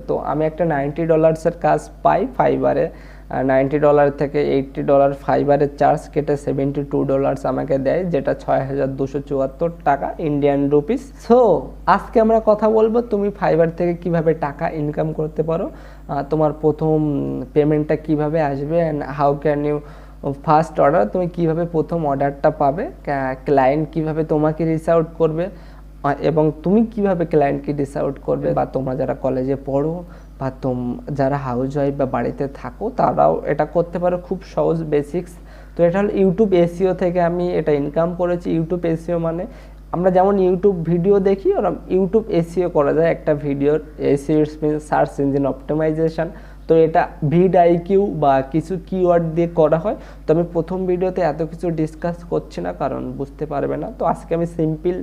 তো আমি একটা $90 কাজ পাই ফাইবারে, $90 থেকে $80 ফাইবারের চার্জ কেটে $72 আমাকে দেয়, যেটা 6,274 টাকা ইন্ডিয়ান রুপিস। সো আজকে আমরা কথা বলবো তুমি ফাইবার থেকে কিভাবে টাকা ইনকাম করতে পারো, তোমার প্রথম পেমেন্টটা কিভাবে আসবে, and how can you first order, তুমি কিভাবে প্রথম অর্ডারটা পাবে, ক্লায়েন্ট কিভাবে তোমাকে রিচ আউট করবে, এবং তুমি কিভাবে ক্লায়েন্টকে রিচ আউট করবে, বা তোমরা যারা কলেজে পড়ো বা যারা হাউস ওয়াইফ বা বাড়িতে থাকো তারাও এটা করতে পারো, খুব সহজ বেসিক্স। তো এটা হলো ইউটিউব এসইও থেকে আমি এটা ইনকাম করেছি। ইউটিউব এসইও মানে আমরা যেমন ইউটিউব ভিডিও দেখি ওরকম ইউটিউব এসইও করা যায় একটা ভিডিওর। SEO means search engine optimization. তো এটা ভিডআইকিউ বা কিছু কিওয়ার্ড দিয়ে করা হয়। তো আমি প্রথম ভিডিওতে এত কিছু ডিসকাস করছি না, কারণ বুঝতে পারবে না। তো আজকে আমি সিম্পল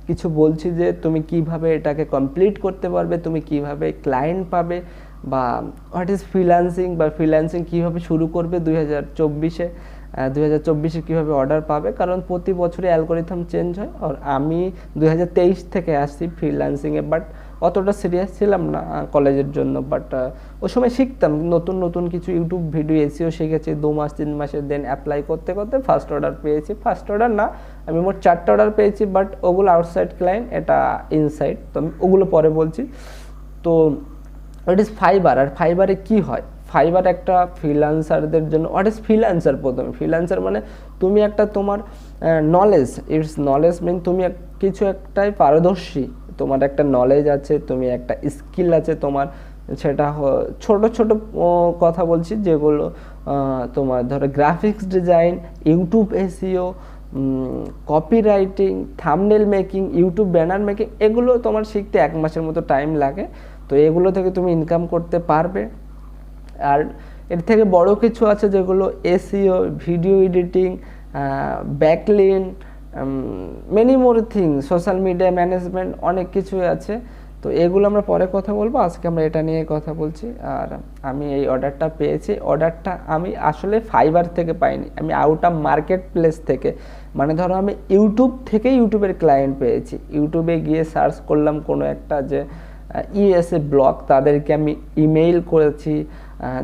কিছু বলছি যে তুমি কিভাবে এটাকে কমপ্লিট করতে পারবে, তুমি কিভাবে ক্লায়েন্ট পাবে, বা হোয়াট ইজ ফ্রিল্যান্সিং, বা ফ্রিল্যান্সিং কীভাবে শুরু করবে 2024-এ কীভাবে অর্ডার পাবে, কারণ প্রতি বছরই অ্যালগোরিথম চেঞ্জ হয়। আর আমি 2023 থেকে আসছি ফ্রিল্যান্সিংয়ে, বাট অতটা সিরিয়াস ছিলাম না কলেজের জন্য। বাট ওই সময় শিখতাম নতুন নতুন কিছু, ইউটিউব ভিডিও এসিও শিখেছি 2 মাস 3 মাসে। দেন অ্যাপ্লাই করতে করতে ফার্স্ট অর্ডার পেয়েছি। ফার্স্ট অর্ডার না, আমি মোট 4টা অর্ডার পেয়েছি, বাট ওগুলো আউটসাইড ক্লায়েন্ট, এটা ইনসাইড। তো আমি ওগুলো পরে বলছি। তো ইট ইজ ফাইবার। আর ফাইবারে কি হয়, ফাইবার একটা ফ্রিল্যান্সারদের জন্য। What is freelancer? প্রথমে ফ্রিল্যান্সার মানে তুমি একটা তোমার নলেজ, ইটস নলেজ মিন তুমি কিছু একটাই পারদর্শী, তোমার একটা নলেজ আছে, তুমি একটা স্কিল আছে তোমার, সেটা ছোট ছোট কথা বলছি যেগুলো তোমার ধরো graphics design, YouTube SEO, copy writing, thumbnail making, YouTube banner making, এগুলো তোমার শিখতে 1 মাসের মতো টাইম লাগে। তো এগুলো থেকে তুমি ইনকাম করতে পারবে। আর এর থেকে বড় কিছু আছে যেগুলো SEO, video editing, backlink, many more thing, social media management, অনেক কিছুই আছে। তো এগুলো আমরা পরে কথা বলবো, আজকে আমরা এটা নিয়ে কথা বলছি। আর আমি এই অর্ডারটা পেয়েছি, অর্ডারটা আমি আসলে ফাইবার থেকে পাইনি, আমি আউট অফ মার্কেট প্লেস থেকে, মানে ধরো আমি ইউটিউব থেকে ইউটিউবের ক্লায়েন্ট পেয়েছি। ইউটিউবে গিয়ে সার্চ করলাম কোনো একটা যে ইউএসএ ব্লগ, তাদেরকে আমি ইমেইল করেছি।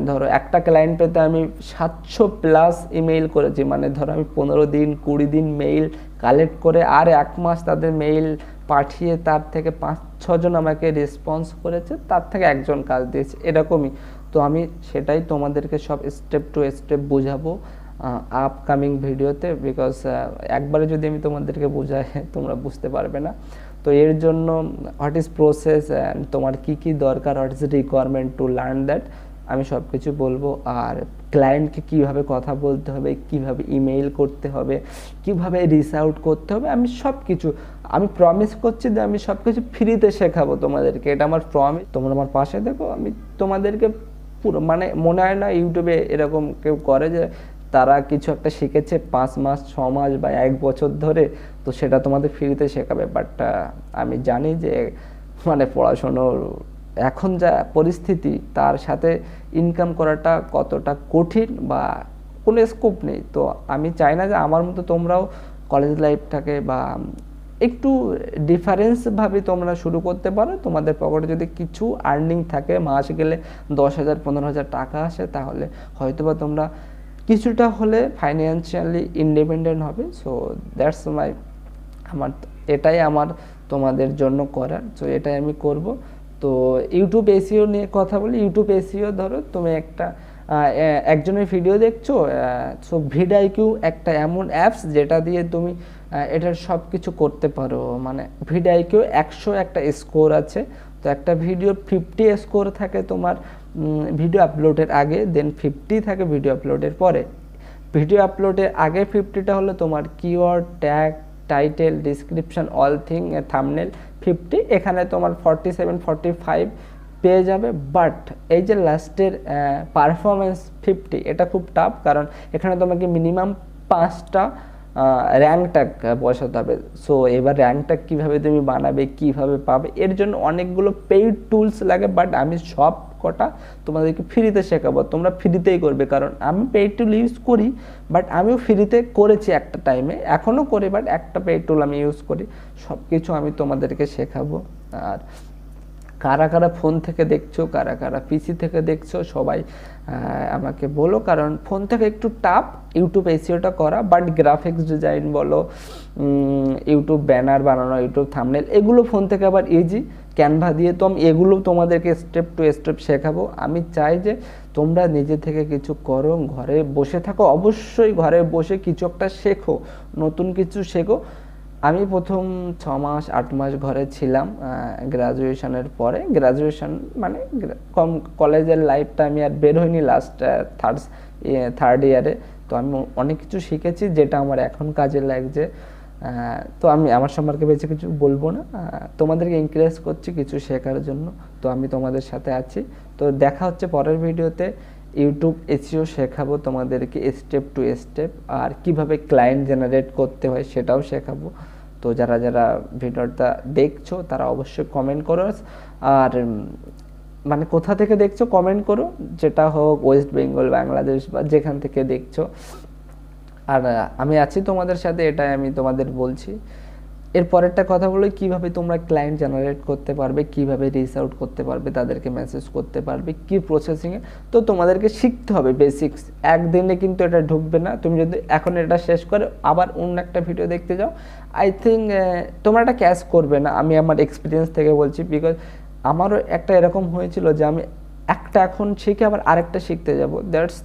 ধরো একটা ক্লায়েন্ট পেতে আমি 700+ ইমেইল করেছি, মানে ধরো আমি 15 দিন 20 দিন মেইল কালেক্ট করে আর 1 মাস তাদের মেইল পাঠিয়ে তার থেকে 5-6 জন আমাকে রেসপন্স করেছে, তার থেকে একজন কাজ দিয়েছে, এরকমই। তো আমি সেটাই তোমাদেরকে সব স্টেপ টু স্টেপ বোঝাবো আপকামিং ভিডিওতে, বিকজ একবারে যদি আমি তোমাদেরকে বোঝাই তোমরা বুঝতে পারবে না। তো এর জন্য হোয়াট ইজ প্রসেস, তোমার কি কি দরকার, what is requirement to learn that, আমি সব কিছু বলবো। আর ক্লায়েন্টকে কীভাবে কথা বলতে হবে, কিভাবে ইমেইল করতে হবে, কিভাবে রিচ আউট করতে হবে, আমি সব কিছু, আমি প্রমিস করছি যে আমি সব কিছু ফ্রিতে শেখাবো তোমাদেরকে, এটা আমার প্রমিস। তোমরা আমার পাশে দেখো, আমি তোমাদেরকে পুরো, মানে মনে হয় না ইউটিউবে এরকম কেউ করে যে তারা কিছু একটা শিখেছে 5 মাস 6 মাস বা 1 বছর ধরে, তো সেটা তোমাদের ফ্রিতে শেখাবে। বাট আমি জানি যে মানে পড়াশোনার এখন যা পরিস্থিতি, তার সাথে ইনকাম করাটা কতটা কঠিন বা কোনো স্কোপ নেই। তো আমি চাই না যে আমার মতো তোমরাও কলেজ লাইফটাকে বা একটু ডিফারেন্সভাবে তোমরা শুরু করতে পারো। তোমাদের পকেটে যদি কিছু আর্নিং থাকে, মাস গেলে 10,000 15,000 টাকা আসে, তাহলে হয়তোবা তোমরা কিছুটা হলে ফাইন্যান্সিয়ালি ইন্ডিপেন্ডেন্ট হবে। সো দ্যাটস এটাই আমার তোমাদের জন্য করার। সো এটাই আমি করব। তো ইউটিউব এসইও নিয়ে কথা বলি। ইউটিউব এসইও ধরো তুমি একজনের ভিডিও দেখছো, সো ভিডআইকিউ একটা এমন অ্যাপস যেটা দিয়ে তুমি এটার সব কিছু করতে পারো। মানে ভিডআইকিউ 100 একটা স্কোর আছে। তো একটা ভিডিও 50 স্কোর থাকে তোমার ভিডিও আপলোডের আগে, দেন 50 থাকে ভিডিও আপলোডের পরে। ভিডিও আপলোডের আগে 50টা হলো তোমার keyword, tag, title, description, all thing, thumbnail 50, এখানে তোমার 47-45 পেয়ে যাবে। বাট এই যে লাস্টের পারফরমেন্স 50, এটা খুব টাফ, কারণ এখানে তোমাকে মিনিমাম 5টা র্যাঙ্ক ট্যাগ বসাতে হবে। সো এবার র্যাঙ্ক ট্যাগ কীভাবে তুমি বানাবে, কীভাবে পাবে, এর জন্য অনেকগুলো পেইড টুলস লাগে। বাট আমি সব কটা তোমাদেরকে ফ্রিতে শেখাবো, তোমরা ফ্রিতেই করবে, কারণ আমি পেইড টুল ইউজ করি, বাট আমিও ফ্রিতে করেছি একটা টাইমে, এখনও করি, বাট একটা পেইড টুল আমি ইউজ করি। সব কিছু আমি তোমাদেরকে শেখাবো। আর কারা কারা ফোন থেকে দেখছো, কারা কারা পিসি থেকে দেখছো, সবাই আমাকে বলো, কারণ ফোন থেকে একটু টাফ ইউটিউব এসইওটা করা, বাট গ্রাফিক্স ডিজাইন বলো, ইউটিউব ব্যানার বানানো, ইউটিউব থাম্বনেল, এগুলো ফোন থেকে আবার ইজি ক্যানভা দিয়ে। তো আমি এগুলো তোমাদেরকে স্টেপ টু স্টেপ শেখাবো। আমি চাই যে তোমরা নিজে থেকে কিছু করো, ঘরে বসে থাকো, অবশ্যই ঘরে বসে কিছু একটা শেখো, নতুন কিছু শেখো। আমি প্রথম 6 মাস 8 মাস ঘরে ছিলাম গ্রাজুয়েশনের পরে। গ্রাজুয়েশন মানে কলেজের লাইফটা আমি আর বের হইনি লাস্ট থার্ড ইয়ারে। তো আমি অনেক কিছু শিখেছি যেটা আমার এখন কাজে লাগছে। তো আমি আমার সম্পর্কে বেশি কিছু বলবো না, তোমাদেরকে এনকারেজ করছি কিছু শেখার জন্য। তো আমি তোমাদের সাথে আছি। তো দেখা হচ্ছে পরের ভিডিওতে। ইউটিউব এসইও শেখাবো তোমাদেরকে স্টেপ টু স্টেপ, আর কিভাবে ক্লায়েন্ট জেনারেট করতে হয় সেটাও শেখাবো। তো যারা যারা ভিডিওটা দেখছো তারা অবশ্যই কমেন্ট করো, আর মানে কোথা থেকে দেখছো কমেন্ট করো, যেটা হোক ওয়েস্ট বেঙ্গল, বাংলাদেশ বা যেখান থেকে দেখছো। আর আমি আছি তোমাদের সাথে, এটাই আমি তোমাদের বলছি। এর পরেরটা কথা বলো, কিভাবে তোমরা ক্লায়েন্ট জেনারেট করতে পারবে, কিভাবে রিচ আউট করতে পারবে, তাদেরকে মেসেজ করতে পারবে, কি প্রসেসিংয়ে। তো তোমাদেরকে শিখতে হবে বেসিক্স, একদিনে কিন্তু এটা ঢুকবে না। তুমি যদি এখন এটা শেষ করে আবার অন্য একটা ভিডিও দেখতে যাও, আই থিঙ্ক তোমরা এটা ক্যাচ করবে না। আমি আমার এক্সপিরিয়েন্স থেকে বলছি, বিকজ আমারও একটা এরকম হয়েছিল যে আমি একটা এখন শিখে আবার আরেকটা শিখতে যাব, দ্যাটস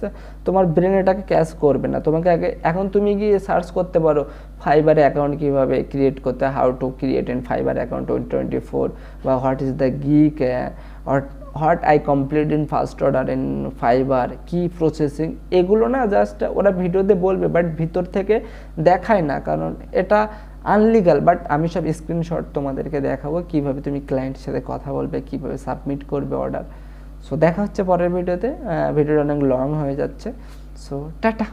তোমার ব্রেন এটাকে ক্যাচ করবে না। তোমাকে আগে, এখন তুমি গিয়ে সার্চ করতে পারো ফাইবারে অ্যাকাউন্ট কীভাবে ক্রিয়েট করতে, how to create in Fiverr account 2024, বা what is the gig, what I complete in first order in Fiverr, কি প্রসেসিং, এগুলো না জাস্ট ওরা ভিডিওতে বলবে, বাট ভিতর থেকে দেখায় না, কারণ এটা আনলিগাল। বাট আমি সব স্ক্রিনশট তোমাদেরকে দেখাবো কিভাবে তুমি ক্লায়েন্টের সাথে কথা বলবে, কিভাবে সাবমিট করবে অর্ডার। সো দেখা হচ্ছে পরের ভিডিওতে। ভিডিওটা অনেক লং হয়ে যাচ্ছে। So tata.